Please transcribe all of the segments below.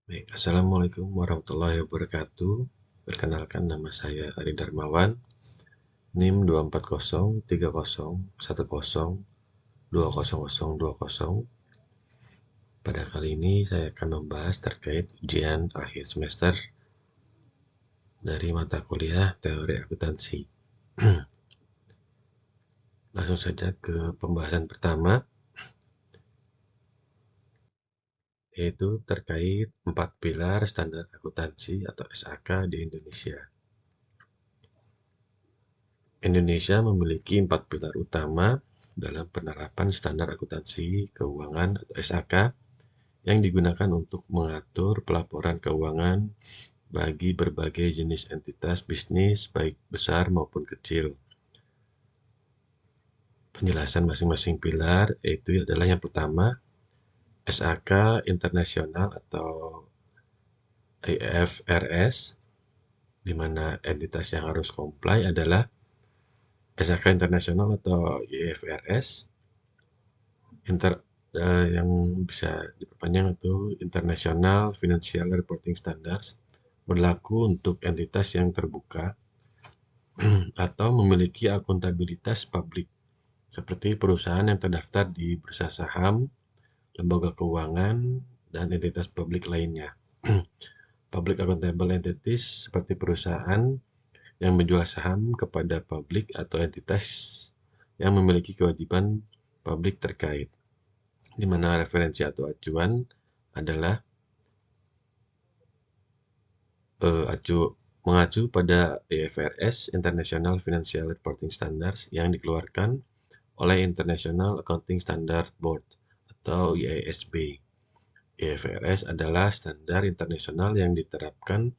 Baik, Assalamualaikum warahmatullahi wabarakatuh. Perkenalkan, nama saya Ari Darmawan, NIM 240301020. Pada kali ini saya akan membahas terkait ujian akhir semester dari mata kuliah Teori Akuntansi. Langsung saja ke pembahasan pertama, yaitu terkait 4 pilar standar akuntansi atau SAK di Indonesia. Indonesia memiliki 4 pilar utama dalam penerapan standar akuntansi keuangan atau SAK yang digunakan untuk mengatur pelaporan keuangan bagi berbagai jenis entitas bisnis, baik besar maupun kecil. Penjelasan masing-masing pilar yaitu adalah yang pertama, SAK internasional atau IFRS, di mana entitas yang harus comply adalah SAK internasional atau IFRS yang bisa diperpanjang itu International Financial Reporting Standards, berlaku untuk entitas yang terbuka atau memiliki akuntabilitas publik seperti perusahaan yang terdaftar di bursa saham, lembaga keuangan, dan entitas publik lainnya. Public accountable entities seperti perusahaan yang menjual saham kepada publik atau entitas yang memiliki kewajiban publik terkait, di mana referensi atau acuan adalah mengacu pada IFRS International Financial Reporting Standards yang dikeluarkan oleh International Accounting Standards Board atau IASB. IFRS adalah standar internasional yang diterapkan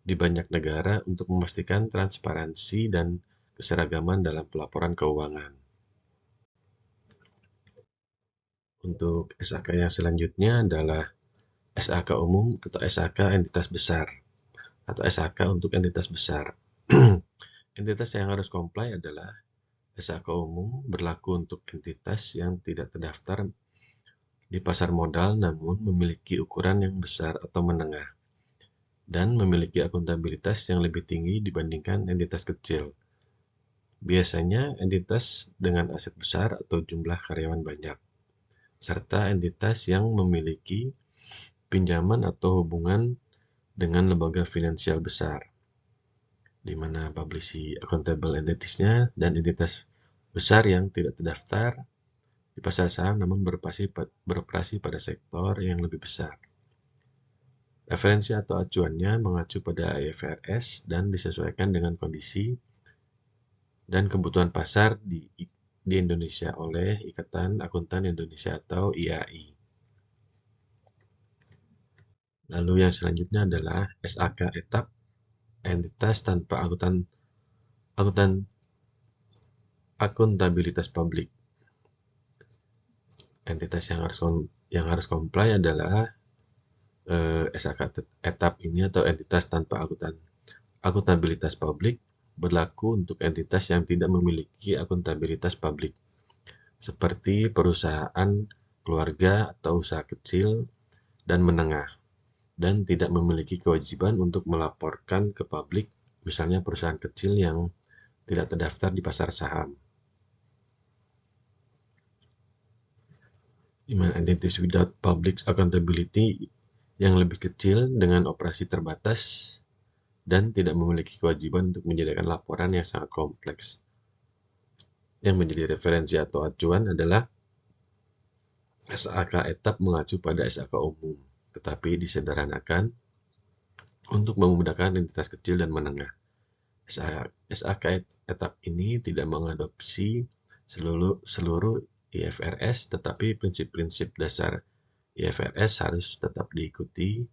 di banyak negara untuk memastikan transparansi dan keseragaman dalam pelaporan keuangan. Untuk SAK yang selanjutnya adalah SAK umum atau SAK entitas besar atau SAK untuk entitas besar. Entitas yang harus comply adalah SAK umum, berlaku untuk entitas yang tidak terdaftar di pasar modal namun memiliki ukuran yang besar atau menengah dan memiliki akuntabilitas yang lebih tinggi dibandingkan entitas kecil. Biasanya entitas dengan aset besar atau jumlah karyawan banyak, serta entitas yang memiliki pinjaman atau hubungan dengan lembaga finansial besar, di mana publicly accountable entities-nya dan entitas besar yang tidak terdaftar di pasar saham namun beroperasi pada sektor yang lebih besar. Referensi atau acuannya mengacu pada IFRS dan disesuaikan dengan kondisi dan kebutuhan pasar di Indonesia oleh Ikatan Akuntan Indonesia atau IAI. Lalu yang selanjutnya adalah SAK etap, entitas tanpa akuntabilitas publik. Entitas yang harus comply adalah SAK etap ini atau entitas tanpa akuntabilitas publik, berlaku untuk entitas yang tidak memiliki akuntabilitas publik, seperti perusahaan keluarga atau usaha kecil dan menengah, dan tidak memiliki kewajiban untuk melaporkan ke publik, misalnya perusahaan kecil yang tidak terdaftar di pasar saham. Entities without public accountability yang lebih kecil dengan operasi terbatas dan tidak memiliki kewajiban untuk menyediakan laporan yang sangat kompleks. Yang menjadi referensi atau acuan adalah SAK etap mengacu pada SAK umum, tetapi disederhanakan untuk memudahkan entitas kecil dan menengah. SAK etap ini tidak mengadopsi seluruh IFRS, tetapi prinsip-prinsip dasar IFRS harus tetap diikuti,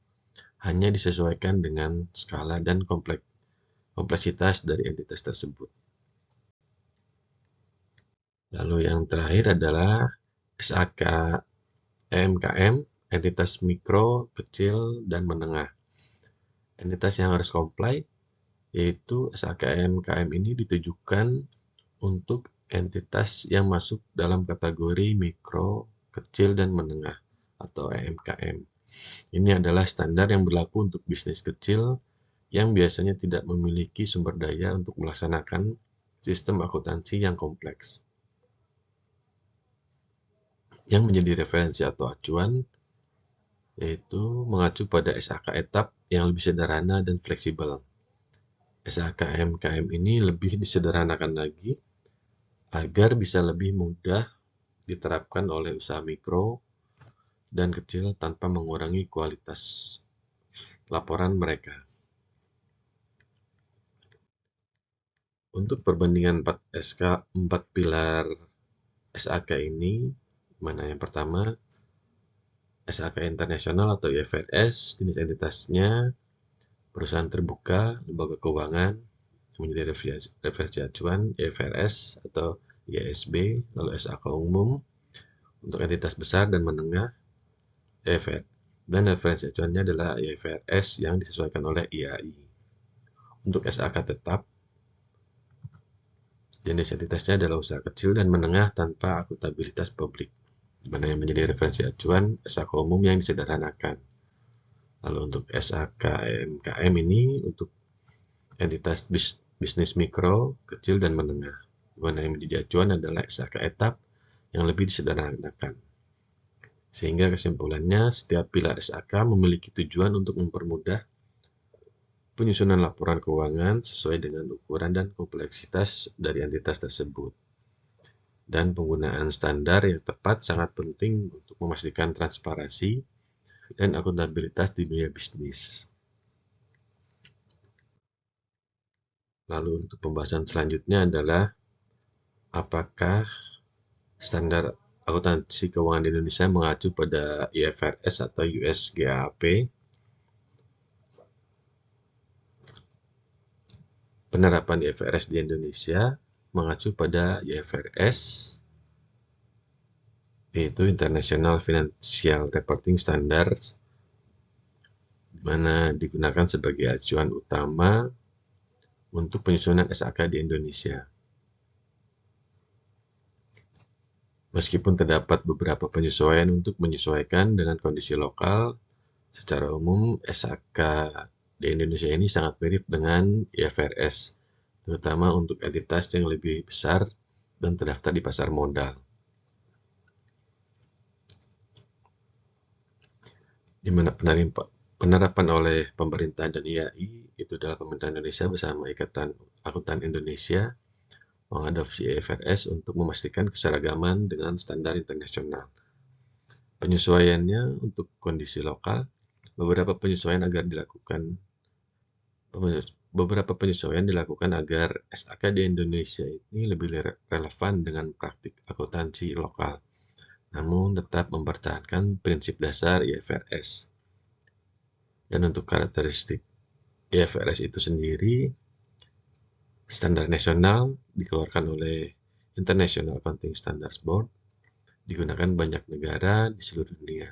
hanya disesuaikan dengan skala dan kompleksitas dari entitas tersebut. Lalu yang terakhir adalah SAK EMKM, entitas mikro, kecil, dan menengah. Entitas yang harus comply yaitu SAK EMKM ini ditujukan untuk entitas yang masuk dalam kategori mikro, kecil, dan menengah atau EMKM. Ini adalah standar yang berlaku untuk bisnis kecil yang biasanya tidak memiliki sumber daya untuk melaksanakan sistem akuntansi yang kompleks. Yang menjadi referensi atau acuan yaitu mengacu pada SAK etap yang lebih sederhana dan fleksibel. SAK-MKM ini lebih disederhanakan lagi agar bisa lebih mudah diterapkan oleh usaha mikro dan kecil tanpa mengurangi kualitas laporan mereka. Untuk perbandingan 4 pilar SAK ini, mana yang pertama SAK internasional atau IFRS, jenis entitasnya perusahaan terbuka, lembaga keuangan, menjadi referensi acuan, IFRS atau IASB, lalu SAK umum untuk entitas besar dan menengah, IFRS, dan referensi acuannya adalah IFRS yang disesuaikan oleh IAI. Untuk SAK tetap, jenis entitasnya adalah usaha kecil dan menengah tanpa akuntabilitas publik, di mana yang menjadi referensi acuan SAK umum yang disederhanakan. Lalu untuk SAK-MKM ini untuk entitas bisnis mikro, kecil, dan menengah. Di mana yang menjadi acuan adalah SAK etap yang lebih disederhanakan. Sehingga kesimpulannya, setiap pilar SAK memiliki tujuan untuk mempermudah penyusunan laporan keuangan sesuai dengan ukuran dan kompleksitas dari entitas tersebut. Dan penggunaan standar yang tepat sangat penting untuk memastikan transparansi dan akuntabilitas di dunia bisnis. Lalu untuk pembahasan selanjutnya adalah apakah standar akuntansi keuangan di Indonesia mengacu pada IFRS atau US GAAP. Penerapan IFRS di Indonesia mengacu pada IFRS, yaitu International Financial Reporting Standards, di mana digunakan sebagai acuan utama untuk penyusunan SAK di Indonesia. Meskipun terdapat beberapa penyesuaian untuk menyesuaikan dengan kondisi lokal, secara umum SAK di Indonesia ini sangat mirip dengan IFRS, terutama untuk entitas yang lebih besar dan terdaftar di pasar modal. Di mana penerapan oleh pemerintah dan IAI itu adalah pemerintah Indonesia bersama Ikatan Akuntan Indonesia mengadopsi IFRS untuk memastikan keseragaman dengan standar internasional. Penyesuaiannya untuk kondisi lokal, beberapa penyesuaian dilakukan agar SAK di Indonesia ini lebih relevan dengan praktik akuntansi lokal, namun tetap mempertahankan prinsip dasar IFRS. Dan untuk karakteristik IFRS itu sendiri, standar nasional dikeluarkan oleh International Accounting Standards Board, digunakan banyak negara di seluruh dunia,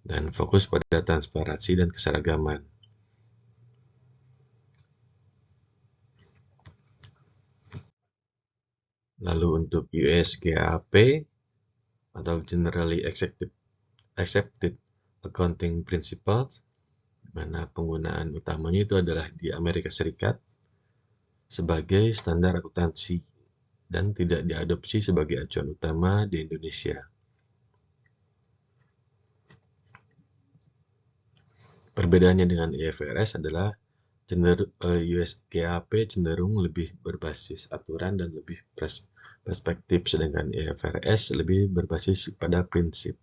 dan fokus pada transparansi dan keseragaman. Lalu untuk US GAAP atau Generally Accepted Accounting Principles, di mana penggunaan utamanya itu adalah di Amerika Serikat sebagai standar akuntansi dan tidak diadopsi sebagai acuan utama di Indonesia. Perbedaannya dengan IFRS adalah US GAAP cenderung lebih berbasis aturan dan lebih perspektif, sedangkan IFRS lebih berbasis pada prinsip.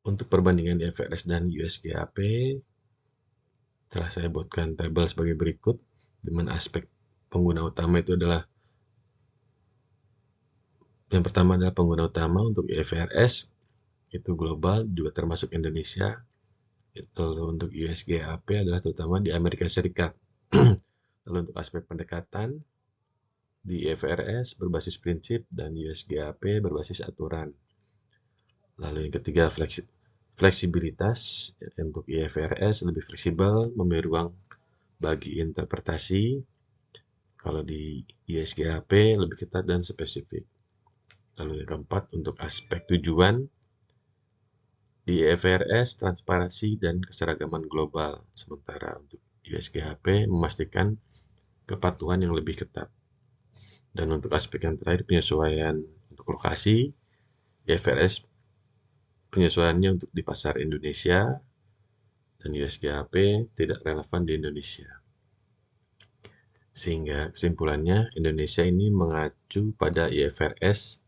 Untuk perbandingan IFRS dan US GAAP, telah saya buatkan tabel sebagai berikut, di mana aspek pengguna utama itu adalah yang pertama adalah pengguna utama untuk IFRS, itu global, juga termasuk Indonesia. Lalu untuk US GAAP adalah terutama di Amerika Serikat. Lalu untuk aspek pendekatan, di IFRS berbasis prinsip dan US GAAP berbasis aturan. Lalu yang ketiga fleksibilitas, untuk IFRS lebih fleksibel, memberi ruang bagi interpretasi. Kalau di US GAAP lebih ketat dan spesifik. Lalu yang keempat, untuk aspek tujuan, di IFRS transparansi dan keseragaman global, sementara untuk USGHP memastikan kepatuhan yang lebih ketat. Dan untuk aspek yang terakhir, penyesuaian untuk lokasi, IFRS penyesuaiannya untuk di pasar Indonesia, dan USGHP tidak relevan di Indonesia. Sehingga kesimpulannya, Indonesia ini mengacu pada IFRS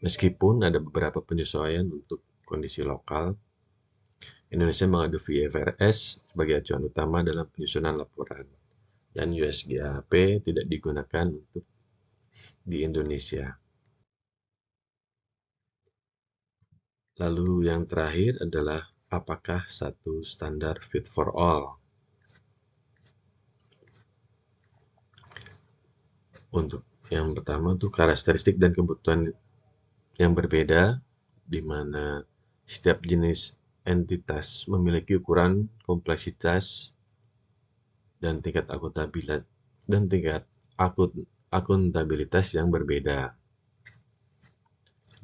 meskipun ada beberapa penyesuaian untuk kondisi lokal. Indonesia mengadopsi IFRS sebagai acuan utama dalam penyusunan laporan, dan USGHP tidak digunakan untuk di Indonesia. Lalu yang terakhir adalah apakah satu standar fit for all? Untuk yang pertama itu karakteristik dan kebutuhan yang berbeda, di mana setiap jenis entitas memiliki ukuran kompleksitas dan tingkat akuntabilitas yang berbeda.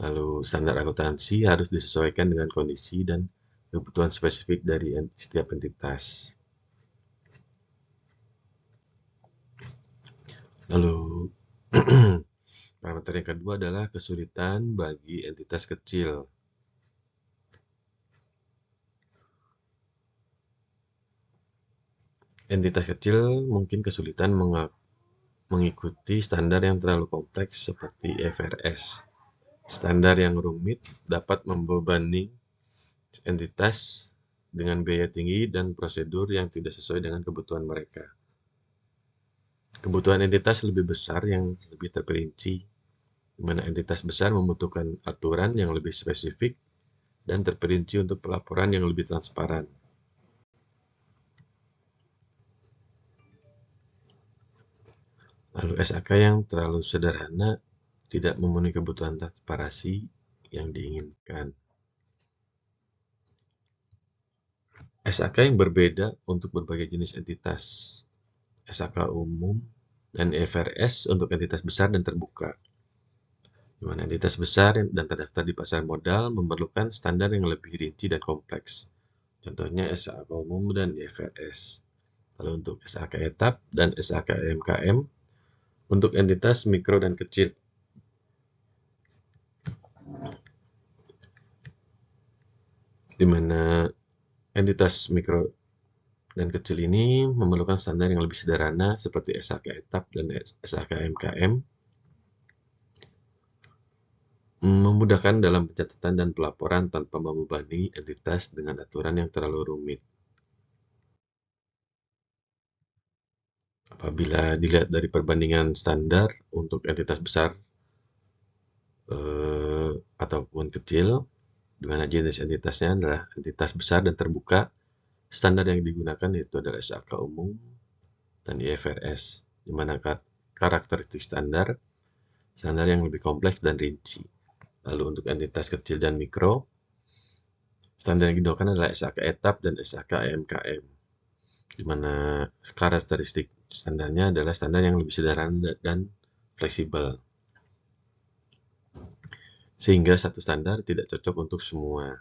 Lalu standar akuntansi harus disesuaikan dengan kondisi dan kebutuhan spesifik dari setiap entitas. Lalu parameter yang kedua adalah kesulitan bagi entitas kecil. Entitas kecil mungkin kesulitan mengikuti standar yang terlalu kompleks seperti IFRS. Standar yang rumit dapat membebani entitas dengan biaya tinggi dan prosedur yang tidak sesuai dengan kebutuhan mereka. Kebutuhan entitas lebih besar yang lebih terperinci, di mana entitas besar membutuhkan aturan yang lebih spesifik dan terperinci untuk pelaporan yang lebih transparan. Lalu SAK yang terlalu sederhana tidak memenuhi kebutuhan transparansi yang diinginkan. SAK yang berbeda untuk berbagai jenis entitas. SAK umum dan IFRS untuk entitas besar dan terbuka. Di mana entitas besar dan terdaftar di pasar modal memerlukan standar yang lebih rinci dan kompleks. Contohnya SAK umum dan IFRS. Lalu untuk SAK etap dan SAK MKM untuk entitas mikro dan kecil. Di mana entitas mikro dan kecil ini memerlukan standar yang lebih sederhana seperti SAK etap dan SAK MKM, memudahkan dalam pencatatan dan pelaporan tanpa membebani entitas dengan aturan yang terlalu rumit. Apabila dilihat dari perbandingan standar untuk entitas besar ataupun kecil, di mana jenis entitasnya adalah entitas besar dan terbuka, standar yang digunakan yaitu adalah SAK umum dan IFRS, di mana karakteristik standar yang lebih kompleks dan rinci. Lalu untuk entitas kecil dan mikro, standar yang digunakan adalah SAK etap dan SAK MKM, di mana karakteristik standarnya adalah standar yang lebih sederhana dan fleksibel. Sehingga satu standar tidak cocok untuk semua,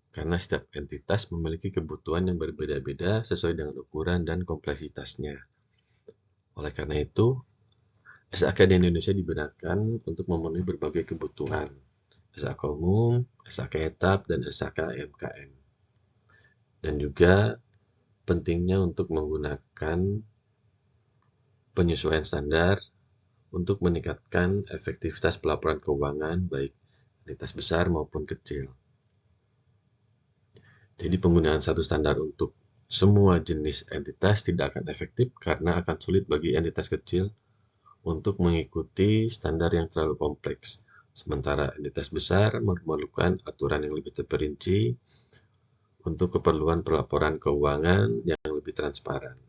karena setiap entitas memiliki kebutuhan yang berbeda-beda sesuai dengan ukuran dan kompleksitasnya. Oleh karena itu, SAK di Indonesia digunakan untuk memenuhi berbagai kebutuhan, SAK umum, SAK etap, dan SAK MKM. Dan juga pentingnya untuk menggunakan penyesuaian standar untuk meningkatkan efektivitas pelaporan keuangan baik entitas besar maupun kecil. Jadi penggunaan satu standar untuk semua jenis entitas tidak akan efektif karena akan sulit bagi entitas kecil untuk mengikuti standar yang terlalu kompleks. Sementara entitas besar memerlukan aturan yang lebih terperinci untuk keperluan pelaporan keuangan yang lebih transparan.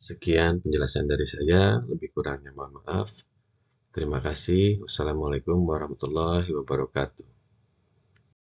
Sekian penjelasan dari saya, lebih kurangnya mohon maaf. Terima kasih. Wassalamualaikum warahmatullahi wabarakatuh.